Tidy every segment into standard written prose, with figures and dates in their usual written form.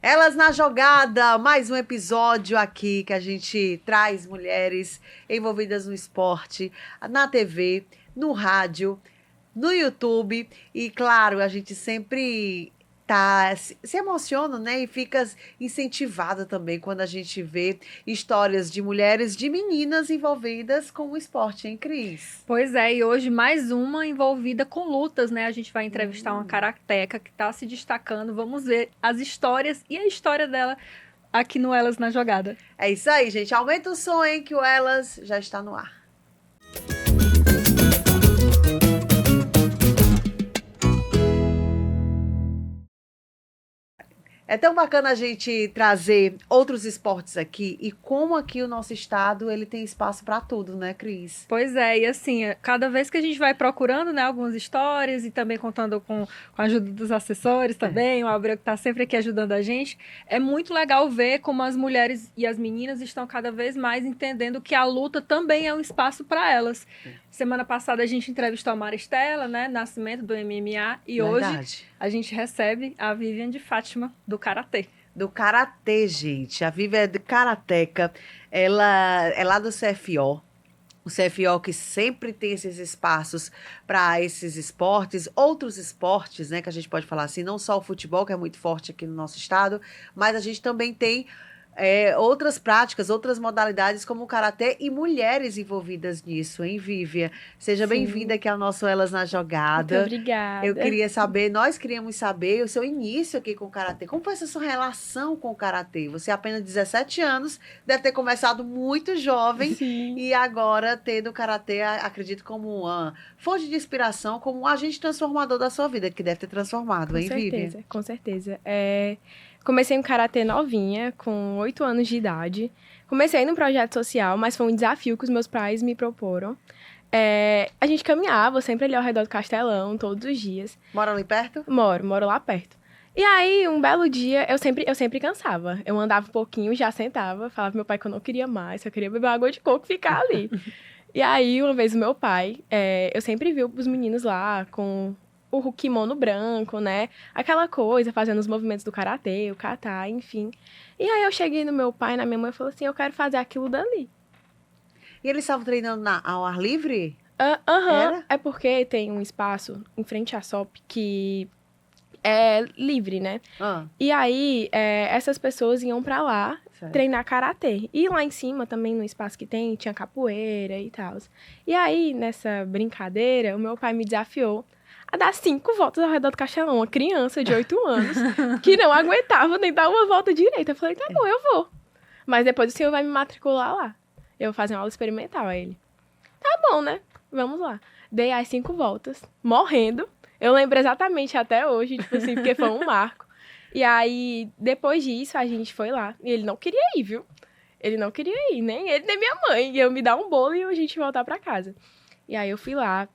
Elas na Jogada, mais um episódio aqui que a gente traz mulheres envolvidas no esporte, na TV, no rádio, no YouTube e, claro, a gente sempre se emociona, né? E fica incentivada também quando a gente vê histórias de mulheres, de meninas envolvidas com o esporte, hein, Cris? Pois é, e hoje mais uma envolvida com lutas, né? A gente vai entrevistar uma karateca que está se destacando. Vamos ver as histórias e a história dela aqui no Elas na Jogada. É isso aí, gente. Aumenta o som, hein, que o Elas já está no ar. É tão bacana a gente trazer outros esportes aqui e como aqui o nosso estado ele tem espaço para tudo, né, Cris? Pois é, e assim, cada vez que a gente vai procurando, né, algumas histórias e também contando com a ajuda dos assessores também, o Abreu que está sempre aqui ajudando a gente, é muito legal ver como as mulheres e as meninas estão cada vez mais entendendo que a luta também é um espaço para elas. Semana passada a gente entrevistou a Maristela, né, Nascimento do MMA, e Verdade. hoje a gente recebe a Vivian de Fátima, do Karatê. Do Karatê, gente. A Vivi é de Karateca. Ela é lá do CFO. O CFO que sempre tem esses espaços para esses esportes, outros esportes, né, que a gente pode falar assim, não só o futebol, que é muito forte aqui no nosso estado, mas a gente também tem outras práticas, outras modalidades como o karatê e mulheres envolvidas nisso, hein, Vívia? Seja bem-vinda aqui ao nosso Elas na Jogada. Muito obrigada. Eu queria saber, nós queríamos saber o seu início aqui com o karatê. Como foi essa sua relação com o karatê? Você apenas 17 anos, deve ter começado muito jovem. Sim. E agora tendo o karatê, acredito, como uma fonte de inspiração, como um agente transformador da sua vida, que deve ter transformado, hein, Vívia? Com certeza. Comecei no karatê novinha, com 8 anos de idade. Comecei num projeto social, mas foi um desafio que os meus pais me proporam. A gente caminhava sempre ali ao redor do Castelão, todos os dias. Mora ali perto? Moro lá perto. E aí, um belo dia, eu sempre cansava. Eu andava um pouquinho, já sentava, falava pro meu pai que eu não queria mais, eu queria beber água de coco e ficar ali. E aí, uma vez o meu pai, eu sempre vi os meninos lá com o kimono branco, né? Aquela coisa, fazendo os movimentos do karatê, o kata, enfim. E aí eu cheguei no meu pai, na minha mãe, e falei assim, eu quero fazer aquilo dali. E eles estavam treinando ao ar livre? Aham. É porque tem um espaço em frente à SOP que é livre, né? E aí, essas pessoas iam pra lá treinar karatê. E lá em cima, também no espaço que tem, tinha capoeira e tal. E aí, nessa brincadeira, o meu pai me desafiou a dar 5 voltas ao redor do Castelão. Uma criança de 8 anos que não aguentava nem dar uma volta direita. Eu falei, tá bom, eu vou. Mas depois o senhor vai me matricular lá. Eu vou fazer uma aula experimental. Aí ele, tá bom, né? Vamos lá. Dei as 5 voltas, morrendo. Eu lembro exatamente até hoje, tipo assim, porque foi um marco. E aí, depois disso, a gente foi lá. E ele não queria ir, viu? Ele não queria ir, nem ele, nem minha mãe. E eu me dar um bolo e a gente voltar pra casa. E aí eu fui lá,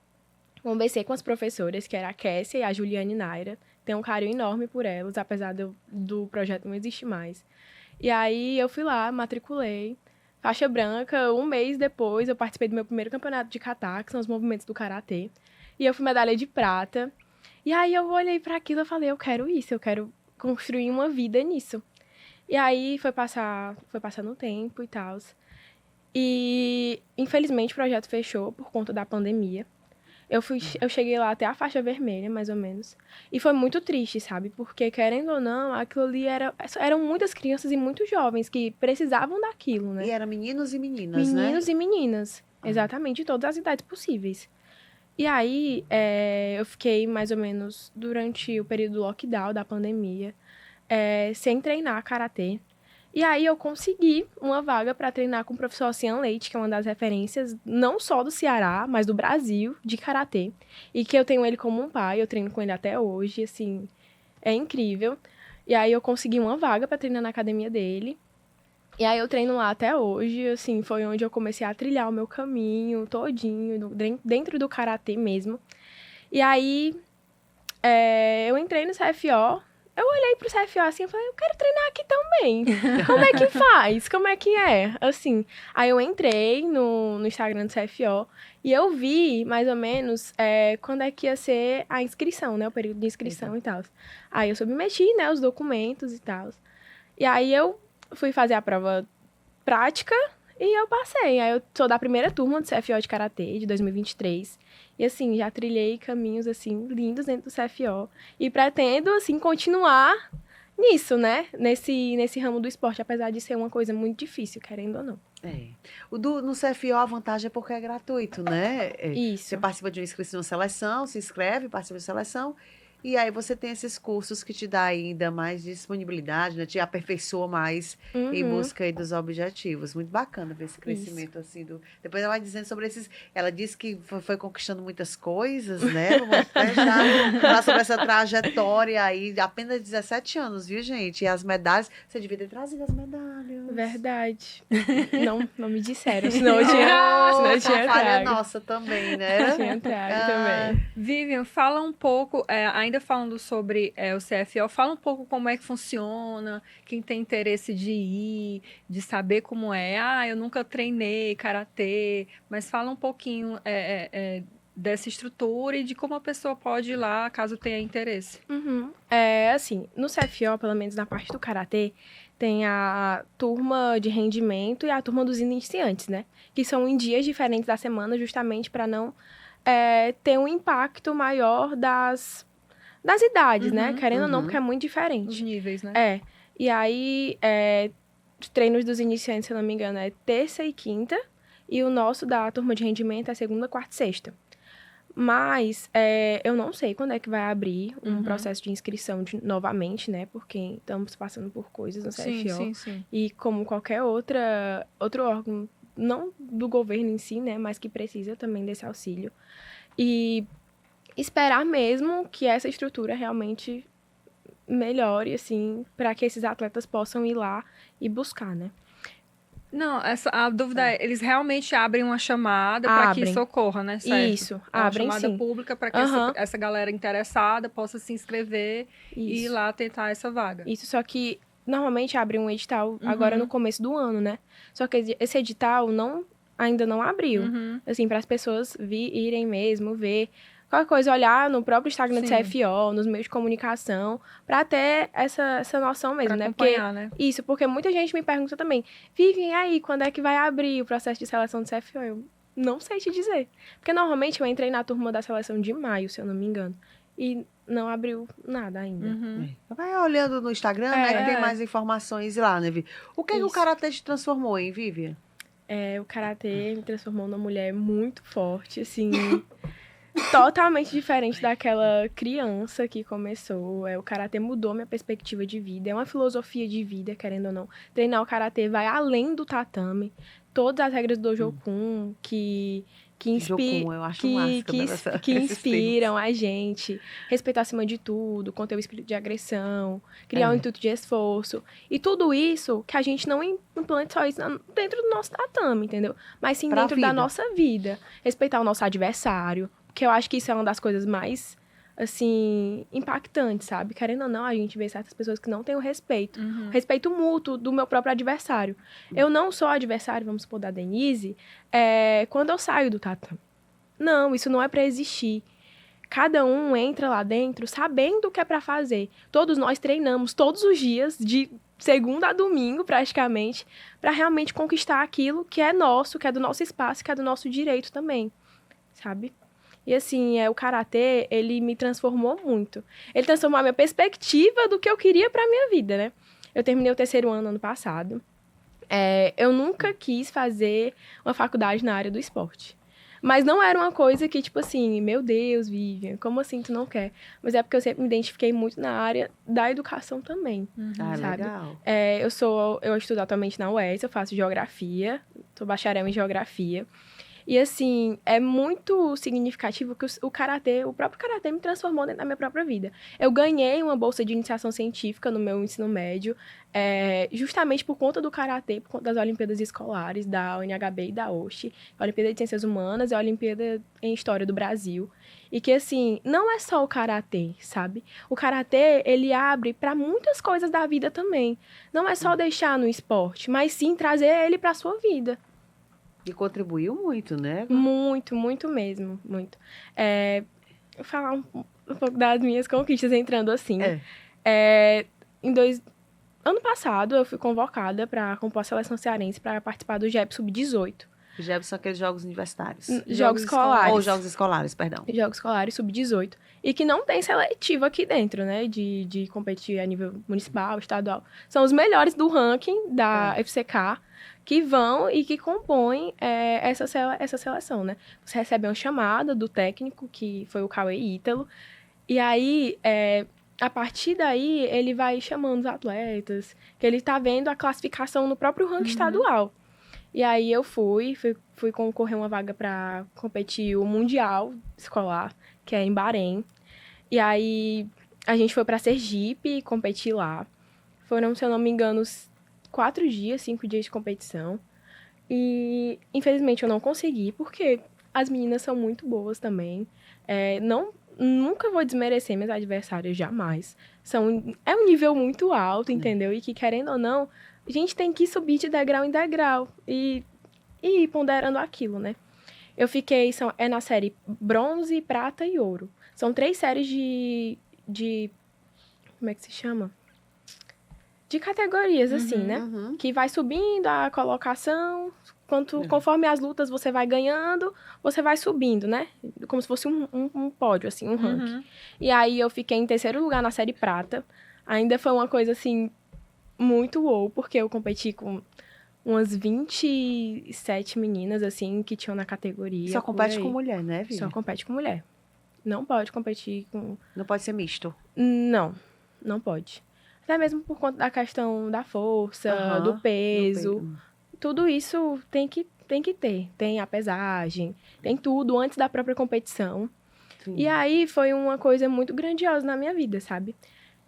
conversei com as professoras, que era a Kessia e a Juliane Naira. Tenho um carinho enorme por elas, apesar do projeto não existir mais. E aí eu fui lá, matriculei. Faixa branca, um mês depois, eu participei do meu primeiro campeonato de kata, que são os movimentos do karatê. E eu fui medalha de prata. E aí eu olhei para aquilo e falei, eu quero isso, eu quero construir uma vida nisso. E aí foi passando o tempo e tal. E infelizmente o projeto fechou por conta da pandemia. Eu cheguei lá até a faixa vermelha, mais ou menos. E foi muito triste, sabe? Porque, querendo ou não, aquilo ali eram muitas crianças e muitos jovens que precisavam daquilo, né? E eram meninos e meninas, né? Meninos e meninas. Exatamente, de todas as idades possíveis. E aí, eu fiquei mais ou menos durante o período do lockdown, da pandemia, sem treinar karatê. E aí eu consegui uma vaga para treinar com o professor Ocean Leite, que é uma das referências, não só do Ceará, mas do Brasil, de karatê. E que eu tenho ele como um pai, eu treino com ele até hoje, assim, é incrível. E aí eu consegui uma vaga para treinar na academia dele. E aí eu treino lá até hoje, assim, foi onde eu comecei a trilhar o meu caminho todinho, dentro do karatê mesmo. E aí, eu entrei no CFO, eu olhei pro CFO assim e falei, eu quero treinar aqui também. Como é que faz? Como é que é? Assim, aí eu entrei no Instagram do CFO e eu vi, mais ou menos, quando é que ia ser a inscrição, né? O período de inscrição e tal. Aí eu submeti, né, os documentos e tal. E aí eu fui fazer a prova prática e eu passei. Aí eu sou da primeira turma do CFO de Karatê, de 2023. E assim, já trilhei caminhos, assim, lindos dentro do CFO. E pretendo, assim, continuar nisso, né? Nesse ramo do esporte, apesar de ser uma coisa muito difícil, querendo ou não. No CFO a vantagem é porque é gratuito, né? Isso. Você participa de uma inscrição na seleção, se inscreve, participa de seleção, e aí você tem esses cursos que te dá ainda mais disponibilidade, né? Te aperfeiçoa mais em busca aí dos objetivos. Muito bacana ver esse crescimento assim do. Depois ela vai dizendo sobre esses. Ela disse que foi conquistando muitas coisas, né? Vamos até já falar sobre essa trajetória aí, apenas 17 anos, viu, gente? E as medalhas. Você devia ter trazido as medalhas. Verdade. Não me disseram, senão eu tinha falha trago. nossa também, né? Tinha trago também. Vivian, fala um pouco, ainda falando sobre o CFO, fala um pouco como é que funciona, quem tem interesse de ir, de saber como é. Eu nunca treinei karatê, mas fala um pouquinho dessa estrutura e de como a pessoa pode ir lá, caso tenha interesse. Assim, no CFO, pelo menos na parte do karatê, tem a turma de rendimento e a turma dos iniciantes, né? Que são em dias diferentes da semana, justamente para não ter um impacto maior das idades, né? Querendo ou não, porque é muito diferente. Os níveis, né? E aí, os treinos dos iniciantes, se eu não me engano, é terça e quinta. E o nosso da turma de rendimento é segunda, quarta e sexta. Mas eu não sei quando é que vai abrir um processo de inscrição novamente, né? Porque estamos passando por coisas no CFO. Sim. E como qualquer outro órgão, não do governo em si, né? Mas que precisa também desse auxílio. E esperar mesmo que essa estrutura realmente melhore, assim, para que esses atletas possam ir lá e buscar, né? Não, a dúvida é, eles realmente abrem uma chamada para que isso ocorra, né? Certo? Isso, abrem uma chamada pública para que essa galera interessada possa se inscrever e ir lá tentar essa vaga. Isso, só que normalmente abre um edital agora no começo do ano, né? Só que esse edital ainda não abriu. Assim, para as pessoas irem mesmo, ver. Qualquer coisa, olhar no próprio Instagram do CFO, nos meios de comunicação, para ter essa noção mesmo, pra né? Acompanhar, né? Isso, porque muita gente me pergunta também, Vivian, aí, quando é que vai abrir o processo de seleção do CFO? Eu não sei te dizer. Porque normalmente eu entrei na turma da seleção de maio, se eu não me engano. E não abriu nada ainda. Vai olhando no Instagram, né? Que tem mais informações lá, né, Vi? O que o karatê te transformou, hein, Vivian? O karatê me transformou numa mulher muito forte, assim... totalmente diferente daquela criança que começou. O karatê mudou minha perspectiva de vida. É uma filosofia de vida, querendo ou não. Treinar o karatê vai além do tatame. Todas as regras do Dojo Kun que inspiram a gente. Respeitar acima de tudo, conter o espírito de agressão, criar um intuito de esforço. E tudo isso que a gente não implante só isso dentro do nosso tatame, entendeu? Mas sim dentro da nossa vida. Respeitar o nosso adversário. Porque eu acho que isso é uma das coisas mais, assim, impactantes, sabe? Querendo ou não, a gente vê certas pessoas que não têm o respeito. Respeito mútuo do meu próprio adversário. Eu não sou adversário, vamos supor, da Denise, quando eu saio do tatame. Não, isso não é pra existir. Cada um entra lá dentro sabendo o que é pra fazer. Todos nós treinamos todos os dias, de segunda a domingo, praticamente, pra realmente conquistar aquilo que é nosso, que é do nosso espaço, que é do nosso direito também, sabe? E assim, o karatê, ele me transformou muito. Ele transformou a minha perspectiva do que eu queria pra minha vida, né? Eu terminei o 3º ano passado. Eu nunca quis fazer uma faculdade na área do esporte. Mas não era uma coisa que, tipo assim, meu Deus, Vivian, como assim tu não quer? Mas é porque eu sempre me identifiquei muito na área da educação também, sabe? Legal. Eu estudo atualmente na UES, eu faço geografia, sou bacharel em geografia. E, assim, é muito significativo que o próprio karatê me transformou dentro da minha própria vida. Eu ganhei uma bolsa de iniciação científica no meu ensino médio, justamente por conta do karatê, por conta das Olimpíadas Escolares, da UNHB e da OSCE, a Olimpíada de Ciências Humanas e a Olimpíada em História do Brasil. E que, assim, não é só o karatê, sabe? O karatê, ele abre para muitas coisas da vida também. Não é só deixar no esporte, mas sim trazer ele para sua vida. E contribuiu muito, né? Muito, muito mesmo, muito. Vou falar um pouco das minhas conquistas entrando assim. ano passado eu fui convocada para compor a seleção cearense para participar do JEP Sub-18. Os JEBs são aqueles jogos universitários. Jogos escolares. Ou jogos escolares, perdão. Jogos escolares Sub-18. E que não tem seletivo aqui dentro, né? De competir a nível municipal, estadual. São os melhores do ranking da FCK que vão e que compõem essa seleção, né? Você recebe uma chamada do técnico, que foi o Cauê Ítalo. E aí, a partir daí, ele vai chamando os atletas, que ele tá vendo a classificação no próprio ranking estadual. E aí eu fui concorrer uma vaga para competir o Mundial Escolar, que é em Bahrein. E aí a gente foi para Sergipe competir lá. Foram, se eu não me engano, 5 dias de competição. E infelizmente eu não consegui, porque as meninas são muito boas também. Nunca vou desmerecer minhas adversárias, jamais. É um nível muito alto, entendeu? E que, querendo ou não, a gente tem que subir de degrau em degrau e ir ponderando aquilo, né? Eu fiquei... na série bronze, prata e ouro. São 3 séries de como é que se chama? De categorias, assim, né? Que vai subindo a colocação. Conforme as lutas você vai ganhando, você vai subindo, né? Como se fosse um pódio, assim, um ranking. E aí eu fiquei em 3º lugar na série prata. Ainda foi uma coisa, assim, muito wow, porque eu competi com umas 27 meninas, assim, que tinham na categoria. Só compete com mulher, né, Vivi? Só compete com mulher. Não pode competir com... Não pode ser misto? Não pode. Até mesmo por conta da questão da força, do peso. Tudo isso tem que ter. Tem a pesagem, tem tudo antes da própria competição. Sim. E aí foi uma coisa muito grandiosa na minha vida, sabe?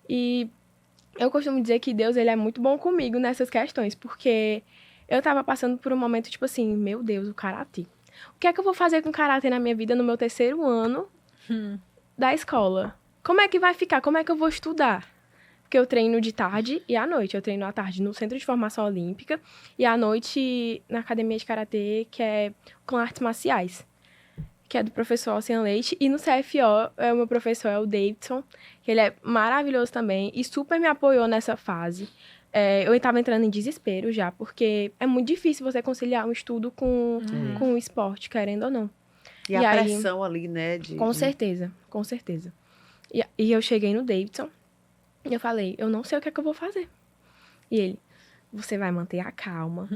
E eu costumo dizer que Deus, ele é muito bom comigo nessas questões, porque eu tava passando por um momento, tipo assim, meu Deus, o karatê. O que é que eu vou fazer com karatê na minha vida no meu 3º ano da escola? Como é que vai ficar? Como é que eu vou estudar? Porque eu treino de tarde e à noite. Eu treino à tarde no Centro de Formação Olímpica e à noite na Academia de Karatê, que é com artes marciais, que é do professor Alcian Leite. E no CFO, o meu professor é o Davidson, que ele é maravilhoso também e super me apoiou nessa fase. Eu estava entrando em desespero já, porque é muito difícil você conciliar um estudo com o esporte, querendo ou não. E a pressão ali, né? Com certeza. E eu cheguei no Davidson e eu falei, eu não sei o que é que eu vou fazer. E ele, você vai manter a calma,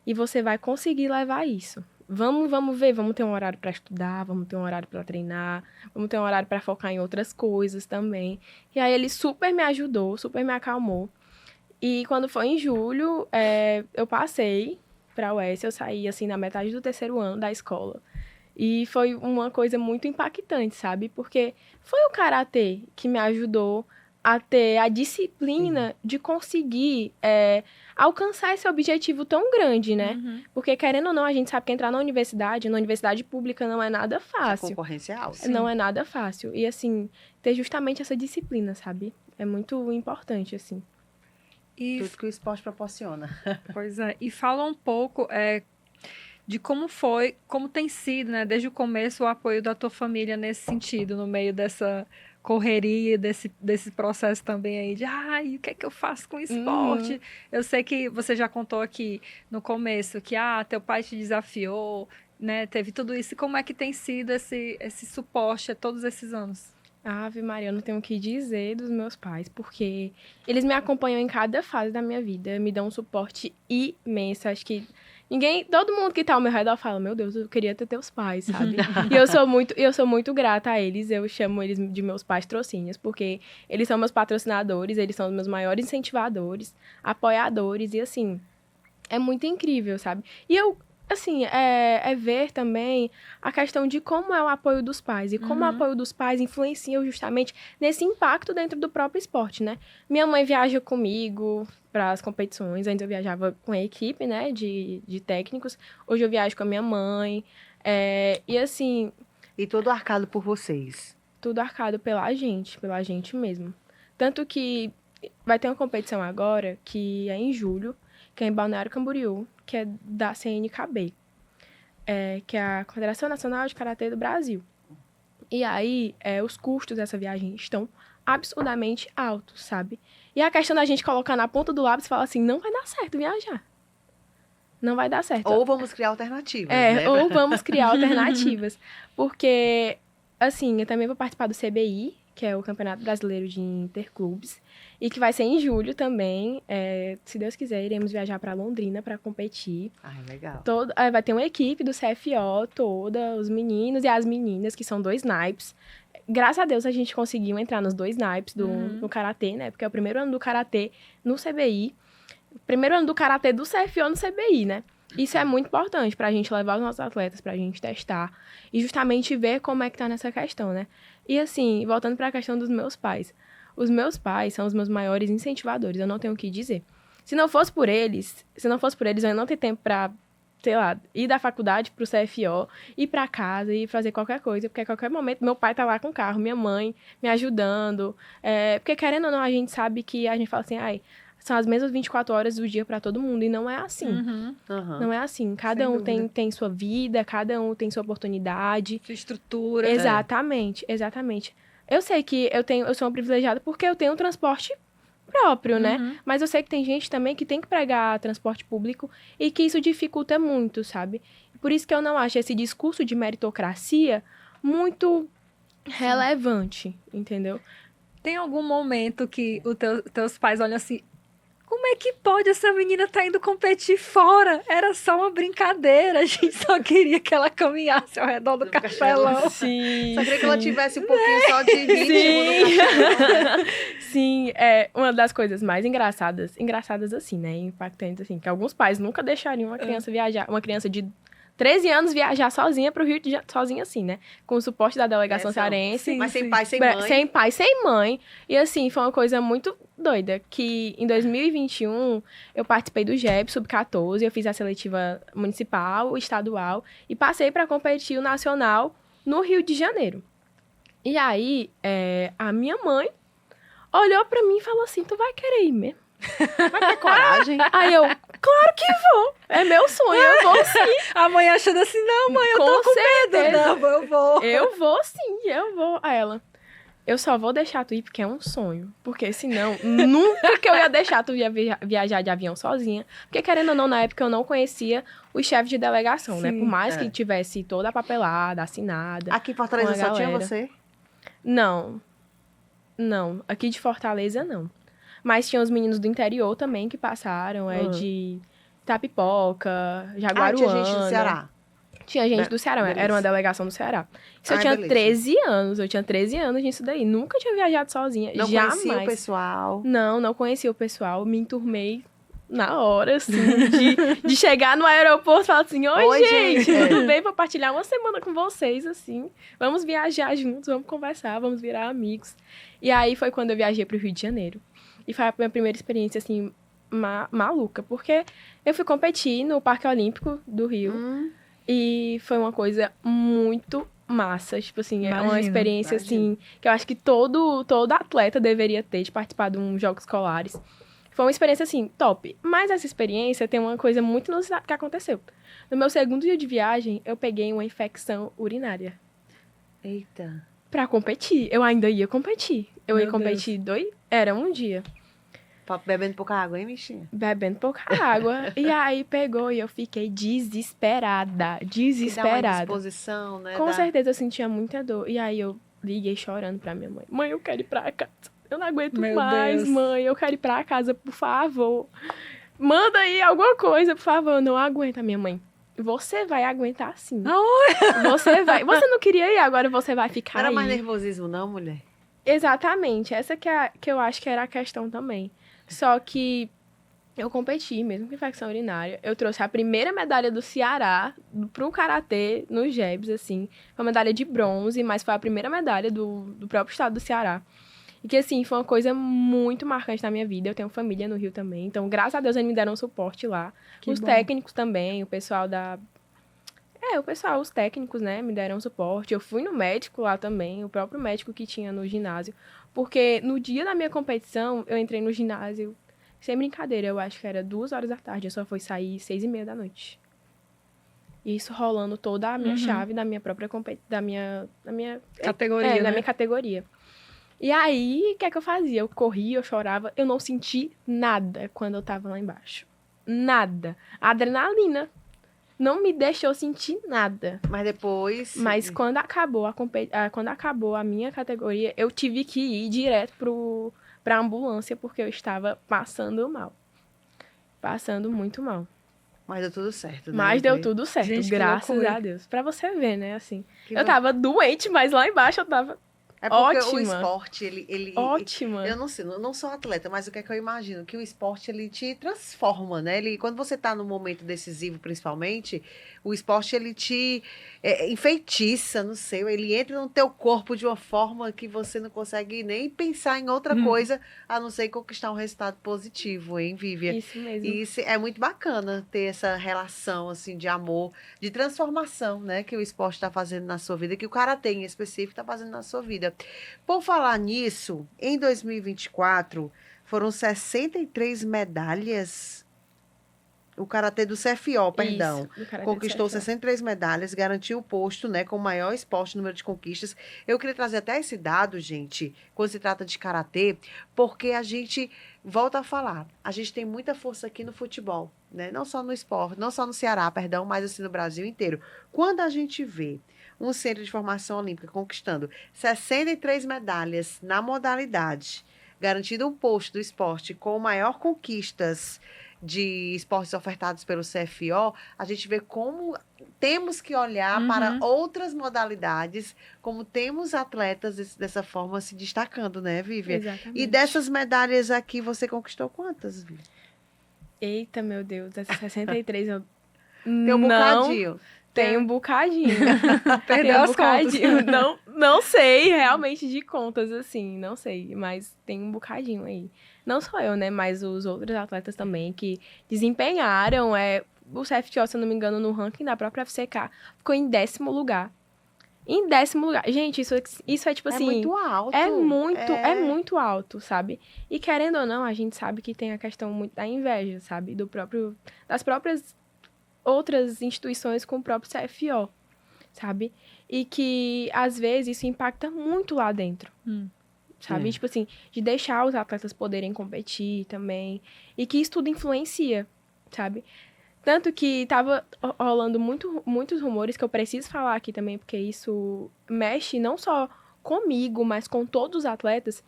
e você vai conseguir levar isso. Vamos ver, vamos ter um horário para estudar, vamos ter um horário para treinar, vamos ter um horário para focar em outras coisas também. E aí ele super me ajudou, super me acalmou. E quando foi em julho, eu passei para a UES, eu saí assim na metade do 3º ano da escola. E foi uma coisa muito impactante, sabe? Porque foi o karatê que me ajudou a ter a disciplina de conseguir alcançar esse objetivo tão grande, né? Porque, querendo ou não, a gente sabe que entrar na universidade pública não é nada fácil. A concorrência é alta. Não é nada fácil. E, assim, ter justamente essa disciplina, sabe? É muito importante, assim. Tudo que o esporte proporciona. Pois é. E fala um pouco de como tem sido, né, desde o começo, o apoio da tua família nesse sentido, no meio dessa correria, desse processo também aí de, o que é que eu faço com esporte? Eu sei que você já contou aqui no começo que, teu pai te desafiou, né, teve tudo isso. E como é que tem sido esse suporte a todos esses anos? Ave Maria, eu não tenho o que dizer dos meus pais, porque eles me acompanham em cada fase da minha vida, me dão um suporte imenso. Acho que todo mundo que tá ao meu redor fala, meu Deus, eu queria ter teus pais, sabe? E eu sou muito grata a eles, eu chamo eles de meus patrocínios, porque eles são meus patrocinadores, eles são os meus maiores incentivadores, apoiadores, e assim, é muito incrível, sabe? E eu, assim, ver também a questão de como é o apoio dos pais, e como o apoio dos pais influencia justamente nesse impacto dentro do próprio esporte, né? Minha mãe viaja comigo para as competições. Antes eu viajava com a equipe, né, de técnicos. Hoje eu viajo com a minha mãe. E assim... E tudo arcado por vocês? Tudo arcado pela gente mesmo. Tanto que vai ter uma competição agora, que é em julho, que é em Balneário Camboriú, que é da CNKB, que é a Confederação Nacional de Karatê do Brasil. E aí, os custos dessa viagem estão absurdamente altos, sabe? E a questão da gente colocar na ponta do lápis e falar assim, não vai dar certo viajar. Não vai dar certo. Ou vamos criar alternativas, né? Ou vamos criar alternativas. Porque, assim, eu também vou participar do CBI, que é o Campeonato Brasileiro de Interclubes, e que vai ser em julho também. Se Deus quiser, iremos viajar para Londrina para competir. Ai, legal. Vai ter uma equipe do CFO toda, os meninos e as meninas, que são 2 naipes. Graças a Deus a gente conseguiu entrar nos 2 naipes no Karatê, né? Porque é o primeiro ano do Karatê no CBI. Primeiro ano do Karatê do CFO no CBI, né? Isso é muito importante pra gente levar os nossos atletas, pra gente testar. E justamente ver como é que tá nessa questão, né? E assim, voltando pra questão dos meus pais. Os meus pais são os meus maiores incentivadores, eu não tenho o que dizer. Se não fosse por eles, eu não tenho tempo pra, sei lá, ir da faculdade pro CFO, ir pra casa e fazer qualquer coisa. Porque a qualquer momento meu pai tá lá com o carro, minha mãe me ajudando. Porque querendo ou não, a gente sabe que a gente fala assim, são as mesmas 24 horas do dia pra todo mundo. E não é assim. Não é assim. Cada um tem sua vida, cada um tem sua oportunidade. Sua estrutura. Exatamente, exatamente. Eu sei que eu sou uma privilegiada porque eu tenho um transporte próprio, né? Mas eu sei que tem gente também que tem que pregar transporte público e que isso dificulta muito, sabe? Por isso que eu não acho esse discurso de meritocracia muito relevante, entendeu? Tem algum momento que os teus pais olham assim, como é que pode essa menina tá indo competir fora? Era só uma brincadeira, a gente só queria que ela caminhasse ao redor do Castelão. Sim. Só queria que ela tivesse um pouquinho só de ritmo no Castelão. Sim, uma das coisas mais engraçadas assim, né, impactantes, assim, que alguns pais nunca deixariam uma criança viajar, uma criança de 13 anos viajar sozinha pro Rio, sozinha assim, né? Com o suporte da delegação cearense. Mas sem pai, sem mãe. Sem pai, sem mãe. E assim, foi uma coisa muito doida, que em 2021 eu participei do GEB Sub-14, eu fiz a seletiva municipal, estadual, e passei para competir o nacional no Rio de Janeiro. E aí, a minha mãe olhou para mim e falou assim, tu vai querer ir mesmo? Vai ter coragem? Aí eu, claro que vou. É meu sonho, eu vou sim. A mãe achando assim, não, mãe, eu tô com medo. Não, eu vou. Eu vou sim, eu vou. Aí ela, eu só vou deixar tu ir porque é um sonho. Porque senão, nunca que eu ia deixar tu viajar de avião sozinha. Porque querendo ou não, na época eu não conhecia os chefes de delegação, né? Por mais que tivesse toda a papelada, assinada. Aqui em Fortaleza só tinha você? Não. Aqui de Fortaleza, não. Mas tinha os meninos do interior também que passaram, de Itapipoca, Jaguaruana. Tinha gente do Ceará. Tinha gente do Ceará, era uma delegação do Ceará. Isso eu tinha 13 anos nisso daí. Nunca tinha viajado sozinha, não jamais. Conhecia o pessoal? Não conhecia o pessoal. Me enturmei na hora, assim, de chegar no aeroporto e falar assim, Oi, gente, tudo bem? Vou partilhar uma semana com vocês, assim. Vamos viajar juntos, vamos conversar, vamos virar amigos. E aí foi quando eu viajei pro Rio de Janeiro. E foi a minha primeira experiência, assim, maluca. Porque eu fui competir no Parque Olímpico do Rio. E foi uma coisa muito massa. Tipo assim, é uma experiência, assim, que eu acho que todo atleta deveria ter, de participar de uns Jogos Escolares. Foi uma experiência, assim, top. Mas essa experiência tem uma coisa muito inusitada que aconteceu. No meu segundo dia de viagem, eu peguei uma infecção urinária. Eita. Pra competir. Eu ainda ia competir. Eu ia competir Era um dia. Bebendo pouca água, hein, bichinha? Bebendo pouca água. E aí pegou e eu fiquei desesperada. Dá uma disposição, né? Com certeza eu sentia muita dor. E aí eu liguei chorando pra minha mãe. Mãe, eu quero ir pra casa. Eu não aguento mais, mãe. Eu quero ir pra casa, por favor. Manda aí alguma coisa, por favor. Eu não aguento, a minha mãe. Você vai aguentar sim. Você vai. Você não queria ir, agora você vai ficar aí. Não era mais nervosismo, não, mulher? Exatamente. Essa que eu acho que era a questão também. Só que eu competi, mesmo com infecção urinária. Eu trouxe a primeira medalha do Ceará pro Karatê, nos JEBs, assim. Foi uma medalha de bronze, mas foi a primeira medalha do próprio estado do Ceará. E que, assim, foi uma coisa muito marcante na minha vida. Eu tenho família no Rio também. Então, graças a Deus, eles me deram suporte lá. Os técnicos também, o pessoal os técnicos, né, me deram suporte. Eu fui no médico lá também, o próprio médico que tinha no ginásio. Porque no dia da minha competição, eu entrei no ginásio, sem brincadeira, eu acho que era 2h da tarde. Eu só fui sair 6h30 da noite. E isso rolando toda a minha chave da minha própria da minha categoria, né? Da minha categoria. E aí, o que é que eu fazia? Eu corria, eu chorava, eu não senti nada quando eu tava lá embaixo. Nada. A adrenalina não me deixou sentir nada. Mas depois... Mas quando acabou quando acabou a minha categoria, eu tive que ir direto pra ambulância, porque eu estava passando mal. Passando muito mal. Mas deu tudo certo, né? Mas deu tudo certo, Gente, graças a Deus. Pra você ver, né, assim. Que Eu tava doente, mas lá embaixo eu tava É porque o ótima. esporte, ele... Ótima. Eu não sei, não sou atleta, mas o que é que eu imagino? Que o esporte, ele te transforma, né? Quando você tá num momento decisivo, principalmente, o esporte, ele te enfeitiça, não sei, ele entra no teu corpo de uma forma que você não consegue nem pensar em outra coisa, a não ser conquistar um resultado positivo, hein, Vívia? Isso mesmo. E isso é muito bacana ter essa relação, assim, de amor, de transformação, né? Que o esporte está fazendo na sua vida, que o karatê em específico está fazendo na sua vida. Por falar nisso, em 2024, foram 63 medalhas. O karatê do CFO, perdão. Isso, do karatê Conquistou do CFO. 63 medalhas, garantiu o posto, né, com o maior esporte número de conquistas. Eu queria trazer até esse dado, gente, quando se trata de karatê, porque a gente volta a falar, a gente tem muita força aqui no futebol, né? Não só no esporte, não só no Ceará, perdão, mas assim no Brasil inteiro. Quando a gente vê um centro de formação olímpica conquistando 63 medalhas na modalidade, garantindo um posto do esporte com maior conquistas de esportes ofertados pelo CFO, a gente vê como temos que olhar para outras modalidades, como temos atletas dessa forma se destacando, né, Vívia? Exatamente. E dessas medalhas aqui, você conquistou quantas, Vívia? Eita, meu Deus, essas 63 eu Tem um bocadinho. Tem um bocadinho. Perdeu as contas. Não sei realmente de contas, assim, não sei, mas tem um bocadinho aí. Não só eu, né, mas os outros atletas também que desempenharam, o CFTO, se eu não me engano, no ranking da própria FCK, ficou em 10º lugar. Em 10º lugar. Gente, isso é tipo assim... É muito alto. É muito alto, sabe? E querendo ou não, a gente sabe que tem a questão muito da inveja, sabe? Das próprias outras instituições com o próprio CFO, sabe? E que, às vezes, isso impacta muito lá dentro, sabe? Tipo assim, de deixar os atletas poderem competir também, e que isso tudo influencia, sabe? Tanto que tava rolando muitos rumores, que eu preciso falar aqui também, porque isso mexe não só comigo, mas com todos os atletas,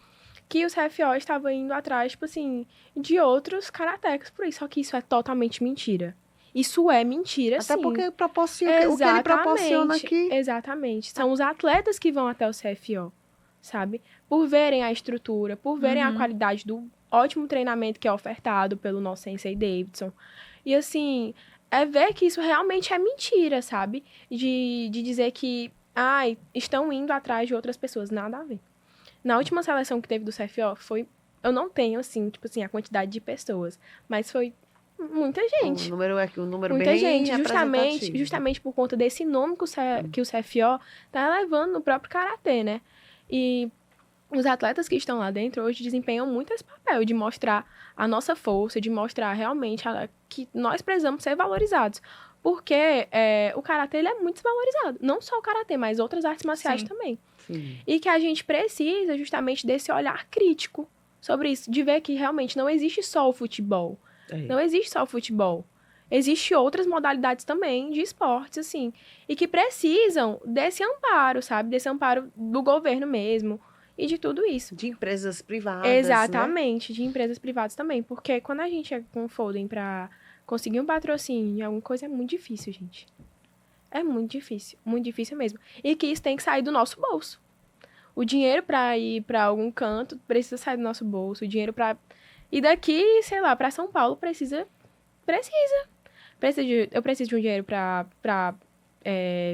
que os CFO estavam indo atrás, tipo assim, de outros karatecas por aí, só que isso é totalmente mentira. Isso é mentira, sim. Até porque proporciona, o que ele proporciona aqui... Exatamente. São os atletas que vão até o CFO, sabe? Por verem a estrutura, por verem a qualidade do ótimo treinamento que é ofertado pelo nosso Sensei Davidson. E, assim, ver que isso realmente é mentira, sabe? De dizer que, estão indo atrás de outras pessoas. Nada a ver. Na última seleção que teve do CFO, eu não tenho, assim, tipo assim, a quantidade de pessoas, mas foi muita gente. O número muita bem gente, representativo. justamente por conta desse nome que o CFO tá elevando no próprio karatê, né? E os atletas que estão lá dentro hoje desempenham muito esse papel de mostrar a nossa força, de mostrar realmente que nós precisamos ser valorizados. Porque o karatê ele é muito desvalorizado. Não só o karatê, mas outras artes marciais também. Sim. E que a gente precisa justamente desse olhar crítico sobre isso, de ver que realmente não existe só o futebol. Não existe só o futebol. Existem outras modalidades também de esportes, assim, e que precisam desse amparo, sabe? Desse amparo do governo mesmo e de tudo isso. De empresas privadas, Exatamente, né? de empresas privadas também. Porque quando a gente é com o Foden pra conseguir um patrocínio, alguma coisa é muito difícil, gente. É muito difícil mesmo. E que isso tem que sair do nosso bolso. O dinheiro pra ir pra algum canto precisa sair do nosso bolso. O dinheiro pra... E daqui, sei lá, pra São Paulo precisa eu preciso de um dinheiro pra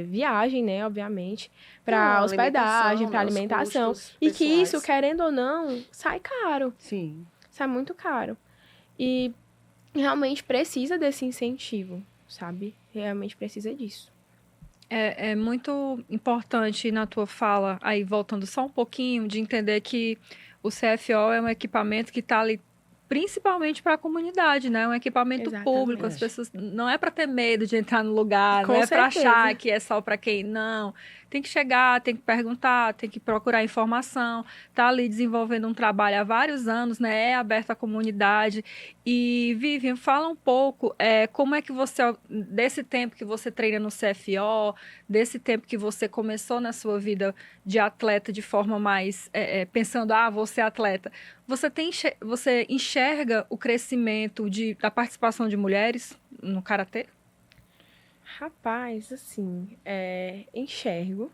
viagem, né, obviamente, pra hospedagem, pra alimentação. E que isso, querendo ou não, sai caro. Sim. Sai muito caro. E realmente precisa desse incentivo, sabe? Realmente precisa disso. É muito importante na tua fala, aí voltando só um pouquinho, de entender que o CFO é um equipamento que está ali principalmente para a comunidade, né? Um equipamento público, as pessoas não é para ter medo de entrar no lugar, não é para achar que é só para quem não. Tem que chegar, tem que perguntar, tem que procurar informação, tá ali desenvolvendo um trabalho há vários anos, né? É aberto à comunidade. E, Vivian, fala um pouco como é que você, desse tempo que você treina no CFO, desse tempo que você começou na sua vida de atleta de forma mais, pensando, vou ser atleta, você enxerga o crescimento da participação de mulheres no karatê? Rapaz, assim, enxergo,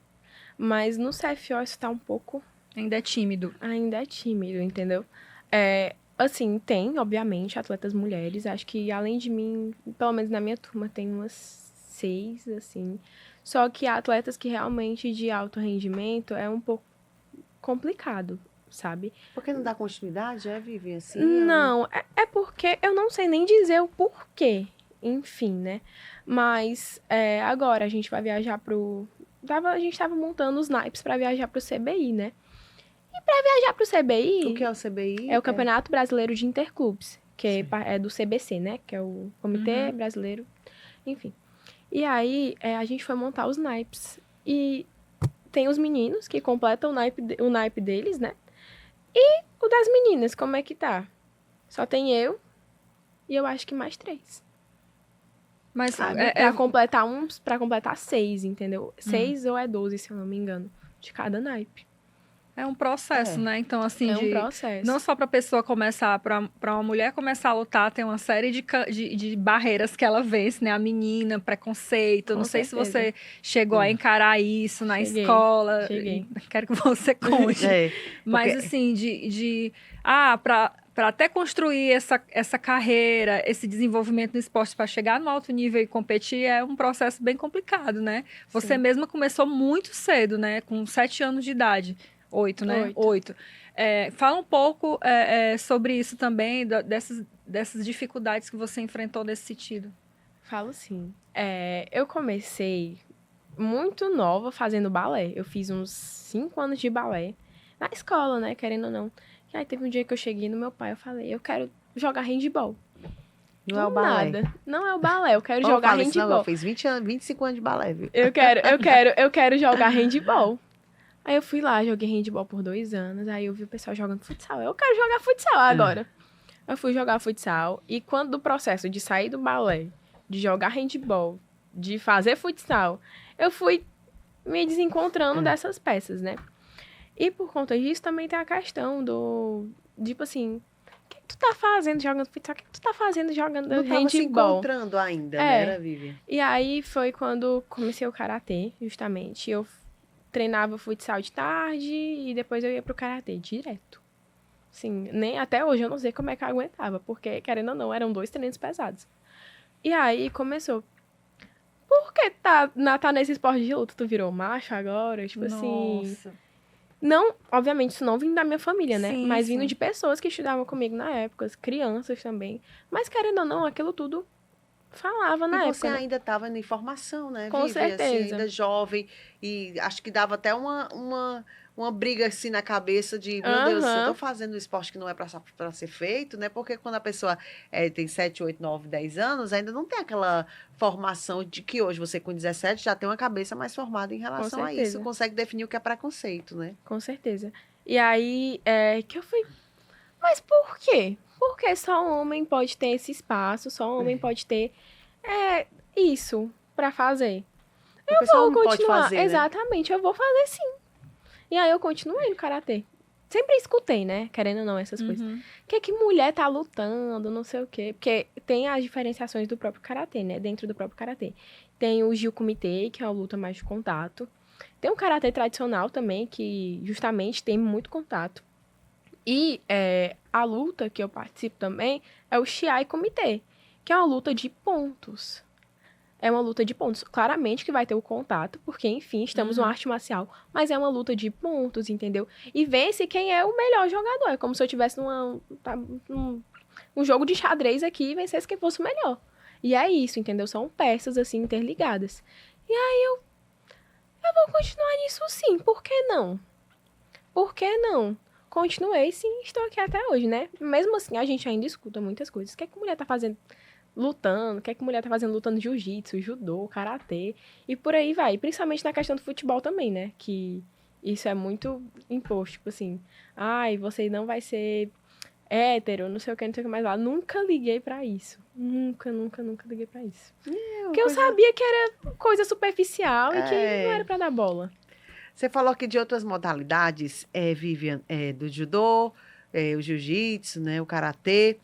mas no CFO isso tá um pouco... Ainda é tímido. Ainda é tímido, entendeu? Assim, tem, obviamente, atletas mulheres. Acho que, além de mim, pelo menos na minha turma, tem umas 6, assim. Só que atletas que realmente de alto rendimento é um pouco complicado, sabe? Porque não dá continuidade, Vivi, assim? Não, é porque eu não sei nem dizer o porquê. Enfim, né? Mas agora a gente vai viajar a gente tava montando os naipes para viajar pro CBI, né? E para viajar pro CBI... O que é o CBI? É o Campeonato Brasileiro de Interclubes, que é do CBC, né? Que é o Comitê Brasileiro, enfim. E aí, a gente foi montar os naipes. E tem os meninos que completam o naipe deles, né? E o das meninas, como é que tá? Só tem eu e eu acho que mais 3. Mas Pra completar 6, entendeu? 6 ou 12, se eu não me engano, de cada naipe. É um processo, né? Então, assim, um processo. Não só para a pessoa começar, para uma mulher começar a lutar, tem uma série de barreiras que ela vence, né? A menina, preconceito. Não sei se você chegou a encarar isso na escola. Cheguei. Quero que você conte. Mas, assim, para até construir essa carreira, esse desenvolvimento no esporte para chegar no alto nível e competir é um processo bem complicado, né? Você mesma começou muito cedo, né? Com 7 anos de idade. 8, né? 8. Fala um pouco sobre isso também, dessas dificuldades que você enfrentou nesse sentido. Falo sim. Eu comecei muito nova fazendo balé. Eu fiz uns 5 anos de balé na escola, né? Querendo ou não. E aí teve um dia que eu cheguei no meu pai, eu falei, eu quero jogar handball. Não é o balé. Nada. Não é o balé, eu quero jogar handball. Não, eu fiz 25 anos de balé, viu? Eu quero jogar handball. Aí eu fui lá, joguei handball por 2 anos, aí eu vi o pessoal jogando futsal. Eu quero jogar futsal agora. Eu fui jogar futsal, e quando do processo de sair do balé, de jogar handball, de fazer futsal, eu fui me desencontrando dessas peças, né? E por conta disso também tem a questão tipo assim, o que tu tá fazendo jogando futsal? O que tu tá fazendo jogando handball? Não tava se encontrando ainda, né, Vivian? E aí foi quando comecei o karatê, justamente. Eu treinava futsal de tarde e depois eu ia pro karatê direto. Assim, nem até hoje eu não sei como é que eu aguentava, porque, querendo ou não, eram 2 treinos pesados. E aí começou. Por que tá nesse esporte de luta? Tu virou macho agora? Tipo assim. Não, obviamente, isso não vindo da minha família, né? Mas vindo de pessoas que estudavam comigo na época, crianças também. Mas, querendo ou não, aquilo tudo falava na época. E você ainda estava em formação, né? Com certeza. Assim, ainda jovem. E acho que dava até uma briga assim na cabeça de, meu Deus, eu tô fazendo um esporte que não é para ser feito, né? Porque quando a pessoa tem 7, 8, 9, 10 anos, ainda não tem aquela formação de que hoje você com 17 já tem uma cabeça mais formada em relação a isso, consegue definir o que é preconceito, né? Com certeza. E aí, que eu fui... Mas por quê? Porque só um homem pode ter esse espaço, só um homem pode ter isso pra fazer. Eu vou continuar. Pode fazer, exatamente, eu vou fazer sim. E aí eu continuei no karatê. Sempre escutei, né? Querendo ou não, essas coisas. Que mulher tá lutando, não sei o quê. Porque tem as diferenciações do próprio karatê, né? Dentro do próprio karatê. Tem o Jiu-Kumite, que é a luta mais de contato. Tem o karatê tradicional também, que justamente tem muito contato. E a luta que eu participo também é o Shiai Kumite, que é uma luta de pontos. É uma luta de pontos. Claramente que vai ter o contato, porque, enfim, estamos numa arte marcial. Mas é uma luta de pontos, entendeu? E vence quem é o melhor jogador. É como se eu tivesse um jogo de xadrez aqui e vencesse quem fosse o melhor. E é isso, entendeu? São peças, assim, interligadas. E aí eu vou continuar nisso sim. Por que não? Por que não? continuei, sim, estou aqui até hoje, né? Mesmo assim, a gente ainda escuta muitas coisas. O que é que a mulher tá fazendo lutando? O que é que a mulher tá fazendo lutando jiu-jitsu, judô, karatê? E por aí vai. Principalmente na questão do futebol também, né? Que isso é muito imposto. Tipo assim, ai, você não vai ser hétero, não sei o que, não sei o que mais lá. Nunca liguei pra isso. Nunca liguei pra isso. Porque eu sabia que era coisa superficial e que não era pra dar bola. Você falou aqui de outras modalidades, Vivian, do judô, o jiu-jitsu, né, o karatê.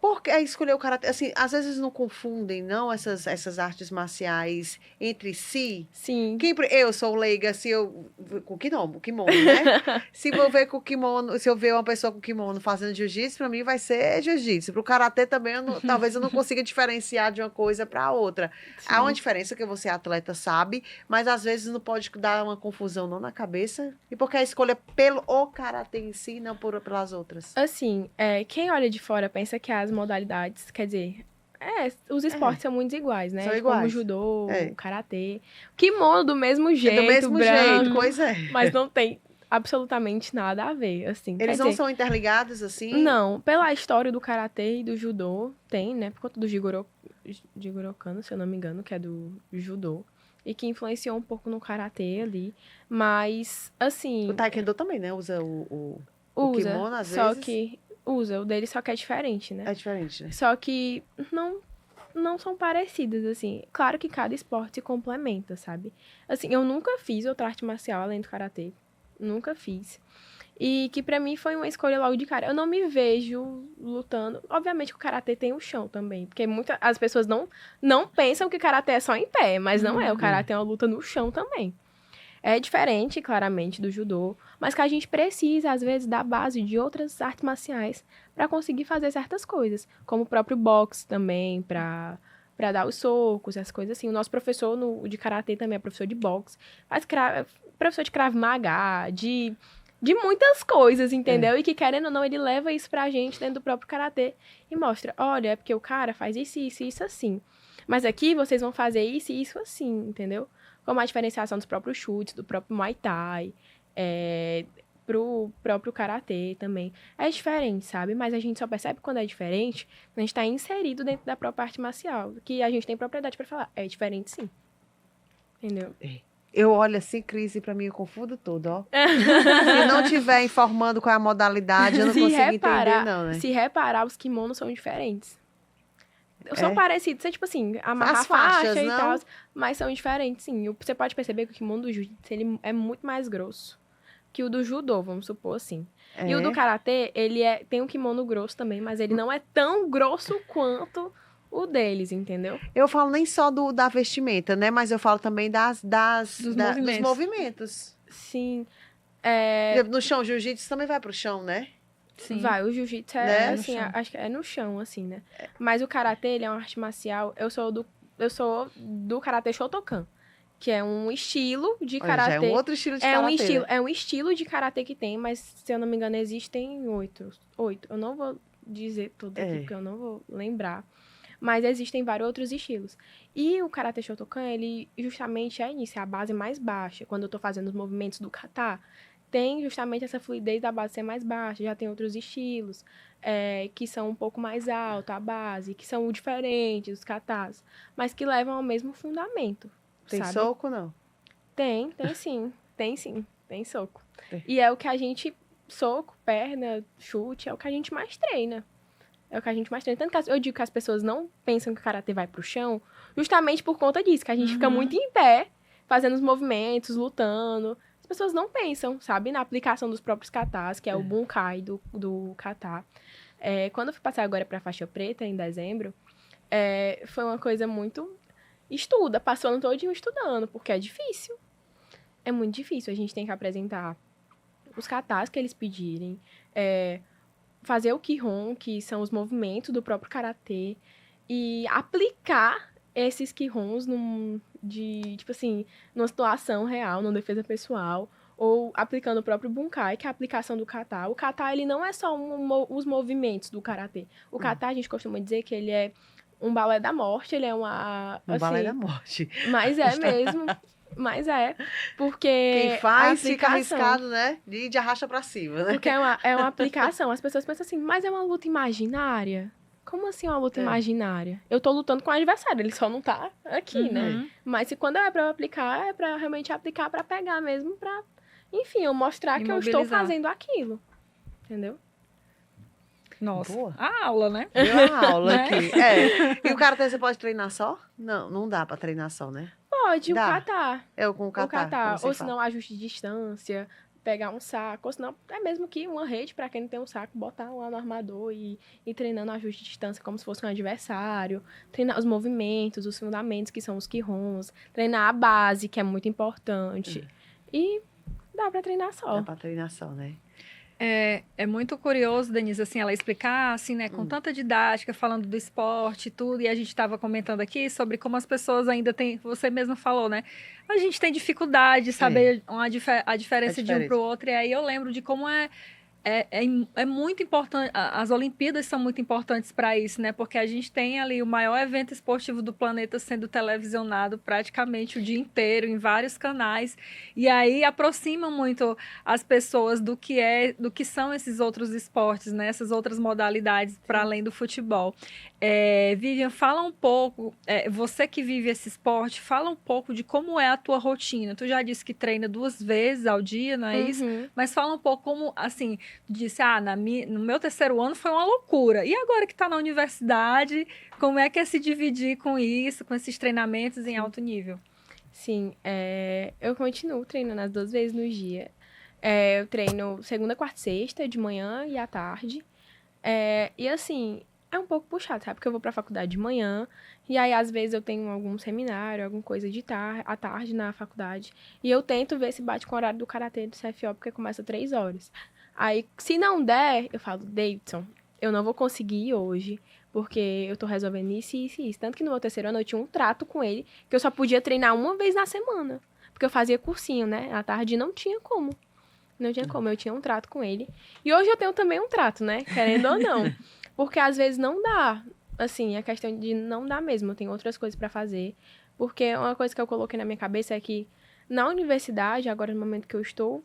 Por que escolher o karatê? Assim, às vezes não confundem, não, essas artes marciais entre si? Sim. Eu sou leiga, se eu... Com kimono, né? Se eu ver com kimono, se eu ver uma pessoa com kimono fazendo jiu-jitsu, para mim vai ser jiu-jitsu. Para o karatê também, talvez eu não consiga diferenciar de uma coisa para outra. Sim. Há uma diferença que você, atleta, sabe, mas às vezes não pode dar uma confusão não na cabeça. E por que a escolha pelo karatê em si, não pelas outras? Assim, quem olha de fora pensa que as modalidades, quer dizer, os esportes são muito iguais, né? São iguais. Como o judô, o karatê. Kimono do mesmo jeito, do mesmo branco, jeito, pois é. Mas não tem absolutamente nada a ver, assim. Eles não são interligados, assim? Não, pela história do karatê e do judô, tem, né? Por conta do Jigoro Kano, se eu não me engano, que é do judô. E que influenciou um pouco no karatê ali. Mas, assim... O taekwondo também, né? Usa o kimono, às só vezes. que usa, o dele só que é diferente, né? É diferente, né? Só que não são parecidas, assim. Claro que cada esporte se complementa, sabe? Assim, eu nunca fiz outra arte marcial além do karatê. Nunca fiz. E que pra mim foi uma escolha logo de cara. Eu não me vejo lutando. Obviamente que o karatê tem o chão também. Porque as pessoas não pensam que karatê é só em pé. Mas não é. O karatê é uma luta no chão também. É diferente, claramente, do judô, mas que a gente precisa, às vezes, da base de outras artes marciais para conseguir fazer certas coisas, como o próprio boxe também, para dar os socos, essas coisas assim. O nosso professor de karatê também é professor de boxe, professor de Krav Maga, de muitas coisas, entendeu? E que, querendo ou não, ele leva isso pra gente dentro do próprio karatê e mostra, olha, é porque o cara faz isso assim. Mas aqui vocês vão fazer isso e isso assim, entendeu? Como a diferenciação dos próprios chutes, do próprio Muay Thai, pro próprio Karatê também. É diferente, sabe? Mas a gente só percebe quando é diferente, quando a gente tá inserido dentro da própria arte marcial, que a gente tem propriedade pra falar. É diferente, sim. Entendeu? Eu olho assim, Cris, e pra mim eu confundo tudo, ó. Se não tiver informando qual é a modalidade, eu não consigo entender, não, né? Se reparar, os kimonos são diferentes. São parecidos, é tipo assim, amarrar as faixas, faixa e não? tal, mas são diferentes, sim. Você pode perceber que o kimono do jiu-jitsu, ele é muito mais grosso que o do judô, vamos supor assim. E o do karatê, ele tem um kimono grosso também, mas ele não é tão grosso quanto o deles, entendeu? Eu falo nem só da vestimenta, né? Mas eu falo também dos movimentos. Sim. No chão, jiu-jitsu também vai pro chão, né? Sim. Vai, o jiu-jitsu é assim, acho que é no chão, assim, né? Mas o karatê, ele é uma arte marcial. Eu sou do karatê Shotokan, que é um estilo de karatê. Já é um outro estilo de karatê. É um estilo de karatê que tem, mas se eu não me engano, existem 8. Eu não vou dizer tudo aqui, porque eu não vou lembrar. Mas existem vários outros estilos. E o karatê Shotokan, ele justamente é isso, é a base mais baixa. Quando eu tô fazendo os movimentos do kata, tem justamente essa fluidez da base ser mais baixa. Já tem outros estilos que são um pouco mais alto, a base, que são diferentes, os katas, mas que levam ao mesmo fundamento. Tem sabe? soco, não? Tem sim. Tem soco. E é o que a gente... Soco, perna, chute, é o que a gente mais treina. Tanto que eu digo que as pessoas não pensam que o karatê vai pro chão, justamente por conta disso, que a gente fica muito em pé, fazendo os movimentos, lutando. As pessoas não pensam, sabe, na aplicação dos próprios katas, que é o bunkai do kata. Quando eu fui passar agora pra faixa preta, em dezembro, foi uma coisa muito... Passou o ano todinho estudando, porque é difícil. É muito difícil, a gente tem que apresentar os katas que eles pedirem, fazer o Kihon, que são os movimentos do próprio karatê, e aplicar esses Kihons tipo assim, numa situação real, numa defesa pessoal, ou aplicando o próprio bunkai, que é a aplicação do kata. O kata, ele não é só os movimentos do karatê. O kata, a gente costuma dizer que ele é um balé da morte, ele é uma... Um balé da morte. Mas é mesmo. Mas porque... Quem faz fica arriscado, né? De arracha pra cima, né? Porque é uma aplicação. As pessoas pensam assim, mas é uma luta imaginária? Como assim uma luta imaginária? Eu tô lutando com o adversário, ele só não tá aqui, né? Mas se quando é pra eu aplicar, é pra realmente aplicar pra pegar mesmo, pra... Enfim, eu mostrar que eu estou fazendo aquilo. Entendeu? Nossa, Boa. A aula, né? Deu a aula aqui. E o karatê você pode treinar só? Não, não dá pra treinar só, né? Pode, Dá. o kata. Com o kata. Ou se não, ajuste de distância, pegar um saco. Ou se não, é mesmo que uma rede, pra quem não tem um saco, botar lá no armador e ir treinando ajuste de distância como se fosse um adversário. Treinar os movimentos, os fundamentos, que são os kihons. Treinar a base, que é muito importante. E dá pra treinar só. Dá pra treinar só, né? É muito curioso, Denise, assim, ela explicar, assim, né, com tanta didática, falando do esporte e tudo, e a gente estava comentando aqui sobre como as pessoas ainda têm, você mesmo falou, né, a gente tem dificuldade de saber a diferença de um para o outro, e aí eu lembro de como é muito importante, as Olimpíadas são muito importantes para isso, né? Porque a gente tem ali o maior evento esportivo do planeta sendo televisionado praticamente o dia inteiro, em vários canais. E aí aproxima muito as pessoas do que são esses outros esportes, né? Essas outras modalidades para além do futebol. Vivian, fala um pouco, você que vive esse esporte, fala um pouco de como é a tua rotina. Tu já disse que treina 2 vezes ao dia, não é isso? Mas fala um pouco como, assim, disse, no meu 3º ano foi uma loucura. E agora que está na universidade, como é que é se dividir com isso, com esses treinamentos em alto nível? Sim, eu continuo treinando as 2 vezes no dia. Eu treino segunda, quarta e sexta, de manhã e à tarde. E assim, é um pouco puxado, sabe? Porque eu vou pra faculdade de manhã, e aí às vezes eu tenho algum seminário, alguma coisa à tarde na faculdade. E eu tento ver se bate com o horário do karatê do CFO, porque começa 3 horas. Aí, se não der, eu falo, Davidson, eu não vou conseguir ir hoje, porque eu tô resolvendo isso e isso e isso. Tanto que no meu 3º ano eu tinha um trato com ele, que eu só podia treinar uma vez na semana. Porque eu fazia cursinho, né? À tarde não tinha como. Não tinha como, eu tinha um trato com ele. E hoje eu tenho também um trato, né? Querendo ou não. Porque às vezes não dá. Assim, a questão de não dá mesmo. Eu tenho outras coisas pra fazer. Porque uma coisa que eu coloquei na minha cabeça é que na universidade, agora no momento que eu estou,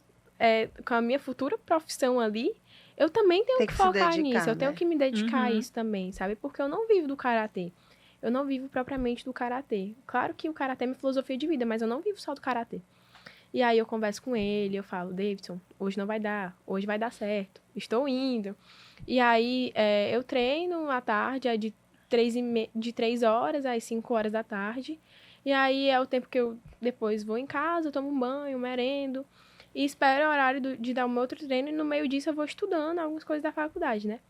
com a minha futura profissão ali, eu também tenho que focar nisso. Eu tenho que me dedicar a isso também, sabe? Porque eu não vivo do karatê. Eu não vivo propriamente do karatê. Claro que o karatê é minha filosofia de vida, mas eu não vivo só do karatê. E aí eu converso com ele, eu falo, Davidson, hoje não vai dar, hoje vai dar certo, estou indo. E aí eu treino à tarde, de 3 horas às 5 horas da tarde. E aí é o tempo que eu depois vou em casa, tomo um banho, merendo. E espero o horário de dar o meu outro treino. E no meio disso eu vou estudando algumas coisas da faculdade, né?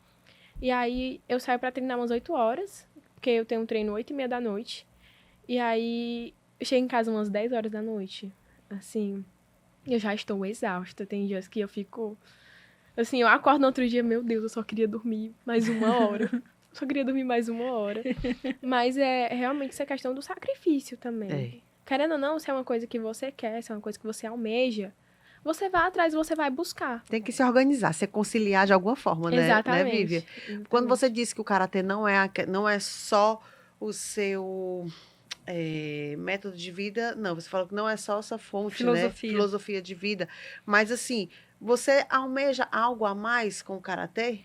E aí eu saio pra treinar umas 8 horas, porque eu tenho um treino 8h30 da noite. E aí eu chego em casa umas 10 horas da noite. Assim, eu já estou exausta. Tem dias que eu fico... Assim, eu acordo no outro dia, meu Deus, eu só queria dormir mais 1 hora. Só queria dormir mais 1 hora. Mas realmente essa questão do sacrifício também. Querendo ou não, se é uma coisa que você quer, se é uma coisa que você almeja, você vai atrás, você vai buscar. Tem que se organizar, se conciliar de alguma forma, né? Exatamente. Né, Vivian? Quando você disse que o karatê não é só o seu... método de vida, não, você falou que não é só essa fonte, né? Filosofia de vida. Mas, assim, você almeja algo a mais com o karatê?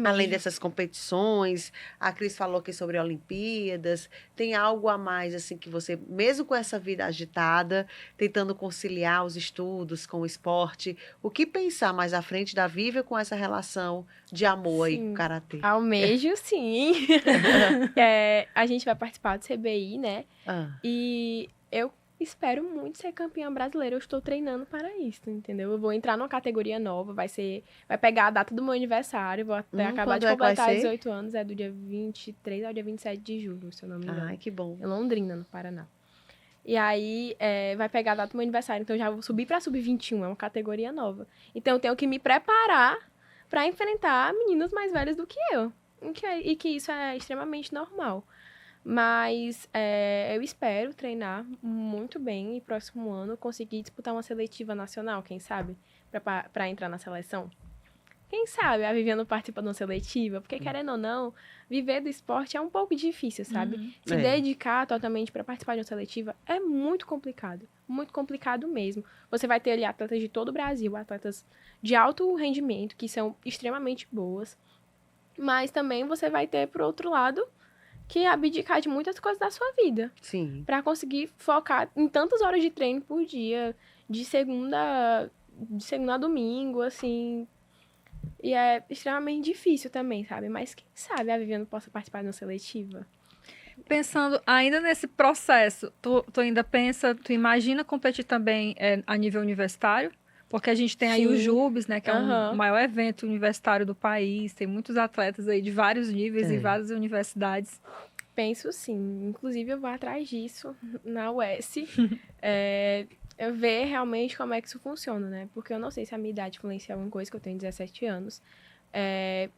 Além dessas competições, a Cris falou aqui sobre Olimpíadas, tem algo a mais, assim, que você, mesmo com essa vida agitada, tentando conciliar os estudos com o esporte, o que pensar mais à frente da Vivian com essa relação de amor aí com o karatê? Almejo, sim. A gente vai participar do CBI, né? E eu espero muito ser campeã brasileira. Eu estou treinando para isso, entendeu? Eu vou entrar numa categoria nova, vai pegar a data do meu aniversário, vou até acabar de completar 18 anos, é do dia 23 ao dia 27 de julho, se eu não me engano. Ai, que bom. Em Londrina, no Paraná. E aí, vai pegar a data do meu aniversário, então eu já vou subir para sub-21, é uma categoria nova. Então eu tenho que me preparar para enfrentar meninas mais velhas do que eu. E que isso é extremamente normal. Mas eu espero treinar muito bem e próximo ano conseguir disputar uma seletiva nacional, quem sabe? Pra entrar na seleção. quem sabe a Viviane participa de uma seletiva, porque querendo ou não, viver do esporte é um pouco difícil, sabe? Se dedicar totalmente para participar de uma seletiva é muito complicado mesmo. Você vai ter ali atletas de todo o Brasil, atletas de alto rendimento, que são extremamente boas, mas também você vai ter, por outro lado, que abdicar de muitas coisas da sua vida. Sim. Pra conseguir focar em tantas horas de treino por dia, de segunda a domingo, assim. E é extremamente difícil também, sabe? Mas quem sabe a Viviane possa participar de uma seletiva? Pensando ainda nesse processo, tu ainda pensa, tu imagina competir também a nível universitário? Porque a gente tem aí o JUBES, né, que é o maior evento universitário do país, tem muitos atletas aí de vários níveis em várias universidades. Penso sim, inclusive eu vou atrás disso na UES, ver realmente como é que isso funciona, né? Porque eu não sei se a minha idade influencia alguma coisa, que eu tenho 17 anos,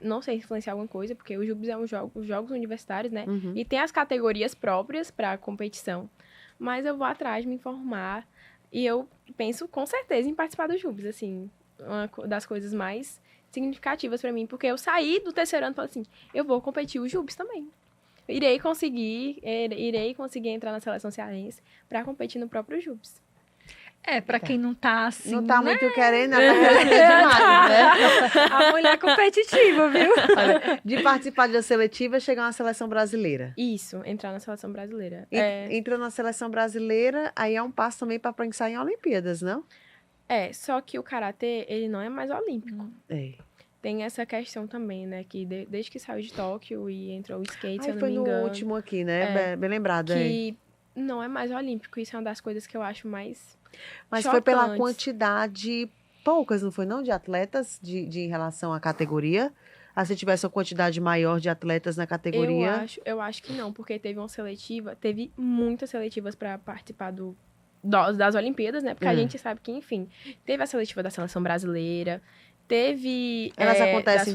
não sei se influencia alguma coisa, porque o JUBES é os jogos universitários, né? E tem as categorias próprias para competição, mas eu vou atrás de me informar. E eu penso, com certeza, em participar do JUBES, assim, uma das coisas mais significativas para mim, porque eu saí do terceiro ano e falei assim, eu vou competir o JUBES também. Irei conseguir entrar na seleção cearense para competir no próprio JUBES. Pra quem não tá assim, não tá muito querendo, tá querendo demais, né? A mulher competitiva, viu? Olha, de participar de uma seletiva, chegar na seleção brasileira. Isso, entrar na seleção brasileira. Entra na seleção brasileira, aí é um passo também para pensar em Olimpíadas, não? Só que o karatê, ele não é mais olímpico. Tem essa questão também, né? Que desde que saiu de Tóquio e entrou o skate, se eu não me engano. Foi no último aqui, né? Bem lembrado. Que não é mais olímpico. Isso é uma das coisas que eu acho mais Mas chocantes. Foi pela quantidade, poucas, não foi não? De atletas em relação à categoria? Se tivesse uma quantidade maior de atletas na categoria? Eu acho que não, porque teve uma seletiva, teve muitas seletivas para participar das Olimpíadas, né? Porque a gente sabe que, enfim, teve a seletiva da seleção brasileira, teve. Elas acontecem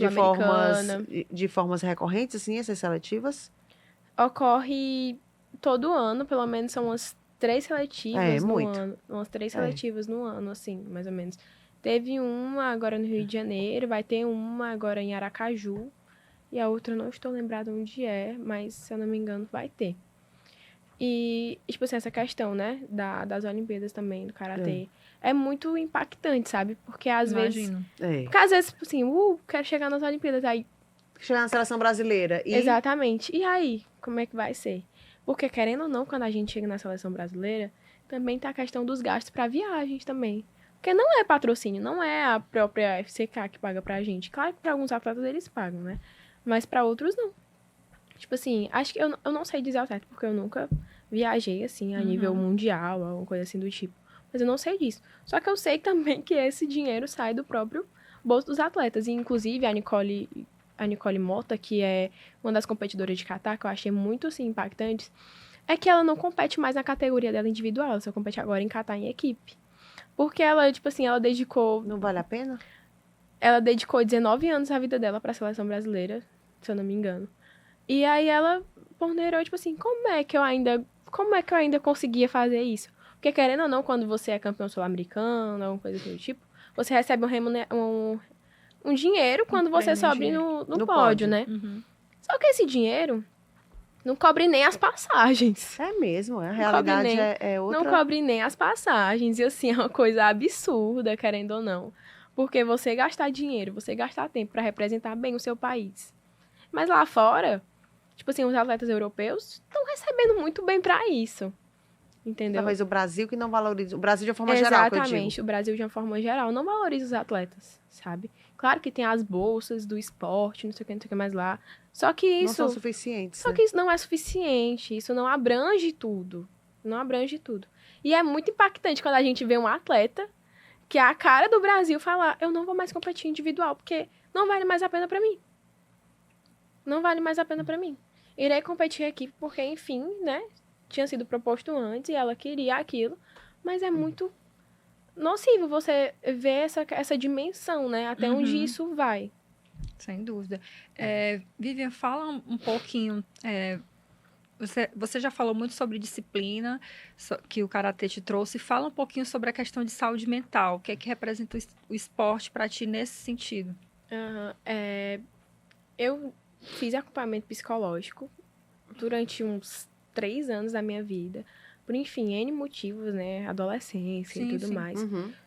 de formas recorrentes, assim, essas seletivas? Ocorre todo ano, pelo menos são umas 3 seletivas no ano. Umas 3 seletivas no ano, assim, mais ou menos. Teve uma agora no Rio de Janeiro, vai ter uma agora em Aracaju. E a outra eu não estou lembrada onde é, mas se eu não me engano vai ter. E, tipo assim, essa questão, né, das Olimpíadas também, do karatê, é muito impactante, sabe? Porque às vezes... Porque às vezes, tipo assim, quero chegar nas Olimpíadas, aí... Chegar na seleção brasileira. Exatamente. E aí, como é que vai ser? Porque, querendo ou não, quando a gente chega na seleção brasileira, também tá a questão dos gastos para viagens também. Porque não é patrocínio, não é a própria FCK que paga pra gente. Claro que pra alguns atletas eles pagam, né? Mas pra outros, não. Tipo assim, acho que eu não sei dizer ao certo, porque eu nunca viajei, assim, a nível mundial, alguma coisa assim do tipo. Mas eu não sei disso. Só que eu sei também que esse dinheiro sai do próprio bolso dos atletas. E, inclusive, a Nicole Mota, que é uma das competidoras de kata, que eu achei muito, assim, impactante, é que ela não compete mais na categoria dela individual, ela só compete agora em kata em equipe. Porque ela, tipo assim, ela dedicou... Não vale a pena? Ela dedicou 19 anos da vida dela pra seleção brasileira, se eu não me engano. E aí ela ponderou, tipo assim, como é que eu ainda conseguia fazer isso? Porque, querendo ou não, quando você é campeão sul-americano, alguma coisa do tipo, você recebe um dinheiro quando você sobe no pódio, né? Só que esse dinheiro não cobre nem as passagens. É mesmo, a realidade é outra. Não cobre nem as passagens. E, assim, é uma coisa absurda, querendo ou não. Porque você gastar dinheiro, você gastar tempo pra representar bem o seu país. Mas lá fora, tipo assim, os atletas europeus estão recebendo muito bem pra isso. Entendeu? Talvez o Brasil que não valoriza. O Brasil de uma forma geral, que eu digo. Exatamente, o Brasil de uma forma geral não valoriza os atletas, sabe? Claro que tem as bolsas do esporte, não sei o que mais lá. Só que isso... Não são suficientes. Só que isso não é suficiente, isso não abrange tudo. Não abrange tudo. E é muito impactante quando a gente vê um atleta que é a cara do Brasil falar, eu não vou mais competir individual, porque não vale mais a pena pra mim. Não vale mais a pena pra mim. Irei competir aqui porque, enfim, né? Tinha sido proposto antes e ela queria aquilo. Mas é muito nocivo você ver essa dimensão, né? Até onde isso vai. Sem dúvida. Vivian, fala um pouquinho... Você já falou muito sobre disciplina, que o karatê te trouxe. Fala um pouquinho sobre a questão de saúde mental. O que é que representa o esporte para ti nesse sentido? Eu fiz acompanhamento psicológico durante uns 3 anos da minha vida. Por, enfim, N motivos, né? Adolescência e tudo mais.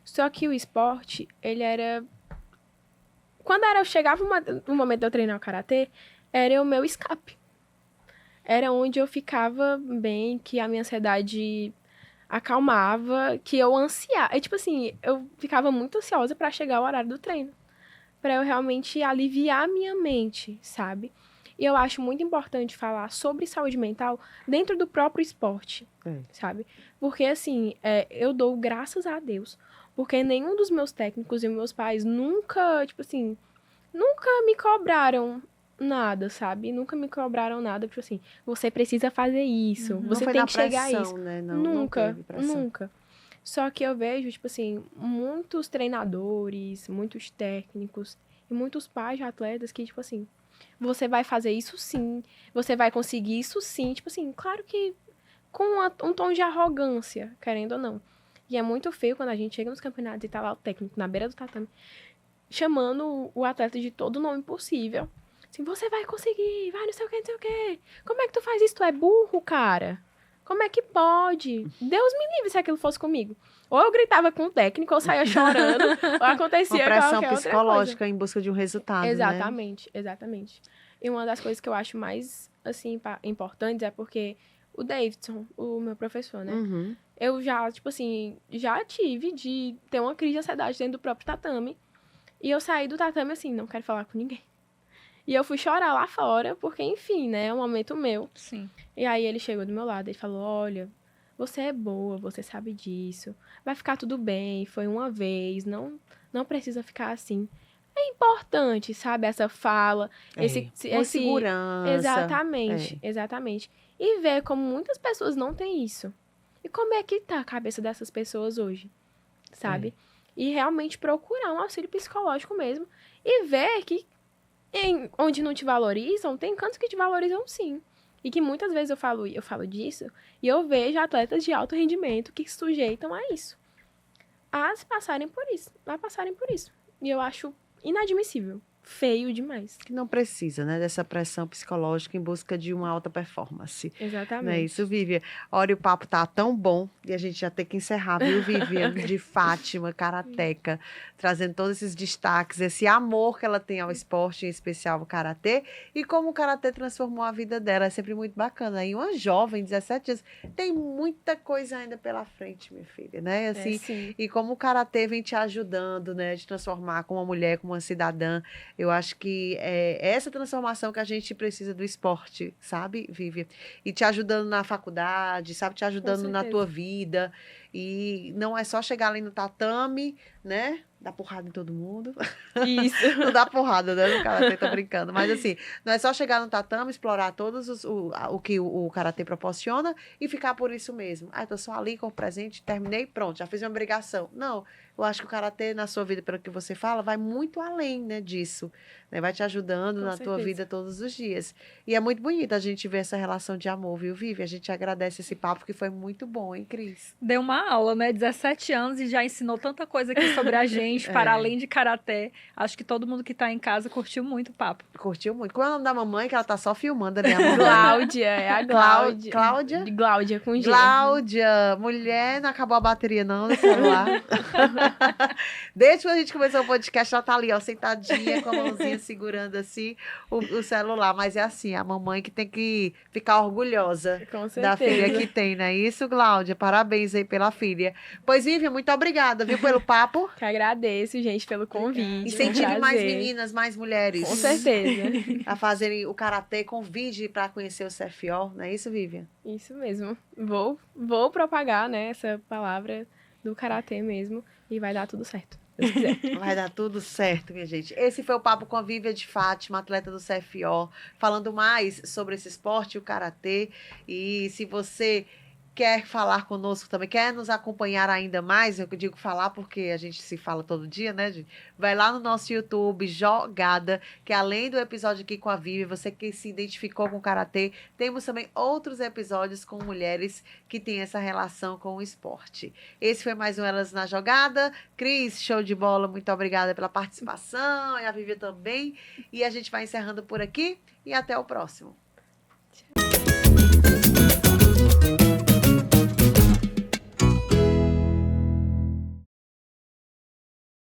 Só que o esporte, ele era... chegava o momento de eu treinar o karatê, era o meu escape. Era onde eu ficava bem, que a minha ansiedade acalmava, que eu ansiava. Tipo assim, eu ficava muito ansiosa pra chegar o horário do treino. Pra eu realmente aliviar a minha mente, sabe? E eu acho muito importante falar sobre saúde mental dentro do próprio esporte, sabe? Porque, assim, eu dou graças a Deus. Porque nenhum dos meus técnicos e meus pais nunca, tipo assim, nunca me cobraram nada, sabe? Nunca me cobraram nada, tipo assim, você precisa fazer isso, você tem que chegar a isso. Né? Nunca, nunca. Só que eu vejo, tipo assim, muitos treinadores, muitos técnicos e muitos pais de atletas que, tipo assim, você vai fazer isso sim, você vai conseguir isso sim, tipo assim, claro que com um tom de arrogância, querendo ou não. E é muito feio quando a gente chega nos campeonatos e tá lá o técnico na beira do tatame, chamando o atleta de todo nome possível. Assim, você vai conseguir, vai não sei o que, não sei o que. Como é que tu faz isso? Tu é burro, cara? Como é que pode? Deus me livre se aquilo fosse comigo. Ou eu gritava com o técnico, ou saía chorando, ou acontecia uma pressão qualquer psicológica em busca de um resultado, exatamente, né? Exatamente. E uma das coisas que eu acho mais, assim, importantes é porque o Davidson, o meu professor, né? Eu já, tipo assim, já tive de ter uma crise de ansiedade dentro do próprio tatame. E eu saí do tatame assim, não quero falar com ninguém. E eu fui chorar lá fora, porque, enfim, né? É um momento meu. Sim. E aí ele chegou do meu lado e falou, olha, você é boa, você sabe disso. Vai ficar tudo bem, foi uma vez, não precisa ficar assim. É importante, sabe, essa fala, uma segurança. Exatamente, exatamente. E ver como muitas pessoas não têm isso. E como é que tá a cabeça dessas pessoas hoje, sabe? E realmente procurar um auxílio psicológico mesmo. E ver que onde não te valorizam, tem cantos que te valorizam sim. E que muitas vezes eu falo disso, e eu vejo atletas de alto rendimento que se sujeitam a isso. A passarem por isso. E eu acho inadmissível. Feio demais. Que não precisa, né, dessa pressão psicológica em busca de uma alta performance. Exatamente. Não é isso, Vivian? Olha, o papo tá tão bom e a gente já tem que encerrar, viu, Vivian? De Fátima, karateca, trazendo todos esses destaques, esse amor que ela tem ao esporte, em especial o karatê, e como o karatê transformou a vida dela. É sempre muito bacana. E uma jovem, 17 anos, tem muita coisa ainda pela frente, minha filha, né? Assim, e como o karatê vem te ajudando, né, de transformar como uma mulher, como uma cidadã. Eu acho que é essa transformação que a gente precisa do esporte, sabe, Vivian? E te ajudando na faculdade, sabe? Te ajudando na tua vida. E não é só chegar ali no tatame, né? Dar porrada em todo mundo. Isso. Não dá porrada, né? No karatê, tô brincando. Mas assim, não é só chegar no tatame, explorar todos o que o karatê proporciona e ficar por isso mesmo. Ah, tô só ali com o presente, terminei, pronto, já fiz minha obrigação. Não, eu acho que o karatê, na sua vida, pelo que você fala, vai muito além, né, disso. Né? Vai te ajudando na tua vida todos os dias. E é muito bonito a gente ver essa relação de amor, viu, Vivi? A gente agradece esse papo, que foi muito bom, hein, Cris? Deu uma aula, né? 17 anos e já ensinou tanta coisa aqui sobre a gente, para além de karatê. Acho que todo mundo que tá em casa curtiu muito o papo. Curtiu muito. Qual é o nome da mamãe, que ela tá só filmando ali? A mamãe? Cláudia, é a Cláudia. Cláudia? Cláudia com G. Cláudia, mulher, não acabou a bateria não no celular. Desde que a gente começou o podcast, ela tá ali, ó, sentadinha, com a mãozinha segurando assim o celular. Mas é assim, a mamãe que tem que ficar orgulhosa da filha que tem, não é isso, Cláudia? Parabéns aí pela filha. Pois, Vivian, muito obrigada, viu, pelo papo. Que agradeço, gente, pelo convite. Incentive mais meninas, mais mulheres. Com certeza. A fazerem o karatê, convide para conhecer o CFO, não é isso, Vivian? Isso mesmo. Vou propagar, né, essa palavra do karatê mesmo e vai dar tudo certo. Se quiser. Vai dar tudo certo, minha gente. Esse foi o Papo com a Vivian de Fátima, atleta do CFO, falando mais sobre esse esporte, o karatê. E se você quer falar conosco também, quer nos acompanhar ainda mais, eu digo falar porque a gente se fala todo dia, né, gente? Vai lá no nosso YouTube, Jogada, que além do episódio aqui com a Vivi, você que se identificou com o Karatê, temos também outros episódios com mulheres que têm essa relação com o esporte. Esse foi mais um Elas na Jogada. Cris, show de bola, muito obrigada pela participação, e a Vivi também. E a gente vai encerrando por aqui, e até o próximo. Tchau.